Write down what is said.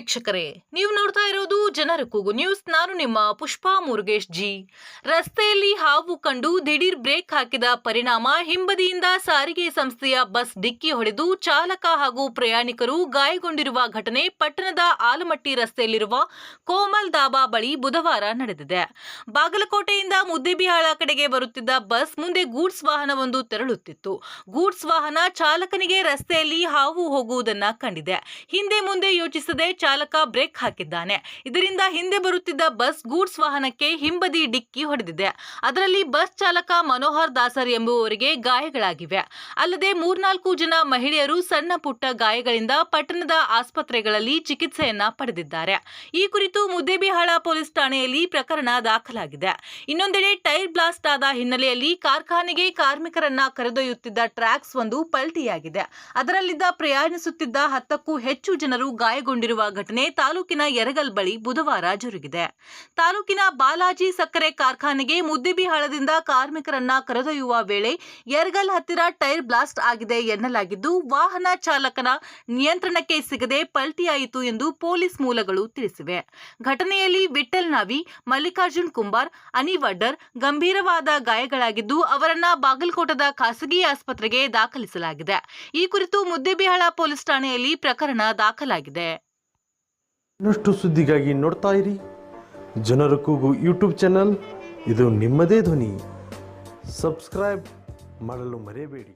ವೀಕ್ಷಕರೇ, ನೀವು ನೋಡ್ತಾ ಇರೋದು ಜನರ ಕೂಗು ನ್ಯೂಸ್. ನಾನು ನಿಮ್ಮ ಪುಷ್ಪಾ ಮುರುಗೇಶ್ ಜಿ. ರಸ್ತೆಯಲ್ಲಿ ಹಾವು ಕಂಡು ದಿಢೀರ್ ಬ್ರೇಕ್ ಹಾಕಿದ ಪರಿಣಾಮ ಹಿಂಬದಿಯಿಂದ ಸಾರಿಗೆ ಸಂಸ್ಥೆಯ ಬಸ್ ಡಿಕ್ಕಿ ಹೊಡೆದು ಚಾಲಕ ಹಾಗೂ ಪ್ರಯಾಣಿಕರು ಗಾಯಗೊಂಡಿರುವ ಘಟನೆ ಪಟ್ಟಣದ ಆಲಮಟ್ಟಿ ರಸ್ತೆಯಲ್ಲಿರುವ ಕೋಮಲ್ ದಾಬಾ ಬಳಿ ಬುಧವಾರ ನಡೆದಿದೆ. ಬಾಗಲಕೋಟೆಯಿಂದ ಮುದ್ದೇಬಿಹಾಳ ಕಡೆಗೆ ಬರುತ್ತಿದ್ದ ಬಸ್ ಮುಂದೆ ಗೂಡ್ಸ್ ವಾಹನವೊಂದು ತೆರಳುತ್ತಿತ್ತು. ಗೂಡ್ಸ್ ವಾಹನ ಚಾಲಕನಿಗೆ ರಸ್ತೆಯಲ್ಲಿ ಹಾವು ಹೋಗುವುದನ್ನ ಕಂಡಿದೆ. ಹಿಂದೆ ಮುಂದೆ ಯೋಚಿಸದೆ ಚಾಲಕ ಬ್ರೇಕ್ ಹಾಕಿದ್ದಾನೆ. ಇದರಿಂದ ಹಿಂದೆ ಬರುತ್ತಿದ್ದ ಬಸ್ ಗೂಡ್ಸ್ ವಾಹನಕ್ಕೆ ಹಿಂಬದಿ ಡಿಕ್ಕಿ ಹೊಡೆದಿದೆ. ಅದರಲ್ಲಿ ಬಸ್ ಚಾಲಕ ಮನೋಹರ್ ದಾಸರ್ ಎಂಬುವವರಿಗೆ ಗಾಯಗಳಾಗಿವೆ. ಅಲ್ಲದೆ 3-4 ಜನ ಮಹಿಳೆಯರು ಸಣ್ಣ ಪುಟ್ಟ ಗಾಯಗಳಿಂದ ಪಟ್ಟಣದ ಆಸ್ಪತ್ರೆಗಳಲ್ಲಿ ಚಿಕಿತ್ಸೆಯನ್ನ ಪಡೆದಿದ್ದಾರೆ. ಈ ಕುರಿತು ಮುದ್ದೇಬಿಹಾಳ ಪೊಲೀಸ್ ಠಾಣೆಯಲ್ಲಿ ಪ್ರಕರಣ ದಾಖಲಾಗಿದೆ. ಇನ್ನೊಂದೆಡೆ ಟೈರ್ ಬ್ಲಾಸ್ಟ್ ಆದ ಹಿನ್ನೆಲೆಯಲ್ಲಿ ಕಾರ್ಖಾನೆಗೆ ಕಾರ್ಮಿಕರನ್ನ ಕರೆದೊಯ್ಯುತ್ತಿದ್ದ ಟ್ರ್ಯಾಕ್ಸ್ ಒಂದು ಪಲ್ಟಿಯಾಗಿದೆ. ಅದರಲ್ಲಿದ್ದ ಪ್ರಯಾಣಿಸುತ್ತಿದ್ದ 10ಕ್ಕೂ ಹೆಚ್ಚು ಜನರು ಗಾಯಗೊಂಡಿರುವ ಘಟನೆ ತಾಲೂಕಿನ ಯರಗಲ್ ಬಳಿ ಬುಧವಾರ ಜರುಗಿದೆ. ತಾಲೂಕಿನ ಬಾಲಾಜಿ ಸಕ್ಕರೆ ಕಾರ್ಖಾನೆಗೆ ಮುದ್ದೇಬಿಹಾಳದಿಂದ ಕಾರ್ಮಿಕರನ್ನ ಕರೆದೊಯ್ಯುವ ವೇಳೆ ಯರಗಲ್ ಹತ್ತಿರ ಟೈರ್ ಬ್ಲಾಸ್ಟ್ ಆಗಿದೆ ಎನ್ನಲಾಗಿದ್ದು, ವಾಹನ ಚಾಲಕನ ನಿಯಂತ್ರಣಕ್ಕೆ ಸಿಗದೆ ಪಲ್ಟಿಯಾಯಿತು ಎಂದು ಪೊಲೀಸ್ ಮೂಲಗಳು ತಿಳಿಸಿವೆ. ಘಟನೆಯಲ್ಲಿ ವಿಠಲ್ ನಾವಿ, ಮಲ್ಲಿಕಾರ್ಜುನ್ ಕುಂಬಾರ್, ಅನಿವಡ್ಡರ್ ಗಂಭೀರವಾದ ಗಾಯಗಳಾಗಿದ್ದು ಅವರನ್ನ ಬಾಗಲಕೋಟದ ಖಾಸಗಿ ಆಸ್ಪತ್ರೆಗೆ ದಾಖಲಿಸಲಾಗಿದೆ. ಈ ಕುರಿತು ಮುದ್ದೇಬಿಹಾಳ ಪೊಲೀಸ್ ಠಾಣೆಯಲ್ಲಿ ಪ್ರಕರಣ ದಾಖಲಾಗಿದೆ. ಇನ್ನಷ್ಟು ಸುದ್ದಿಗಾಗಿ ನೋಡ್ತಾ ಇರಿ ಜನರ ಕೂಗು ಯೂಟ್ಯೂಬ್ ಚಾನಲ್. ಇದು ನಿಮ್ಮದೇ ಧ್ವನಿ. ಸಬ್ಸ್ಕ್ರೈಬ್ ಮಾಡಲು ಮರೆಯಬೇಡಿ.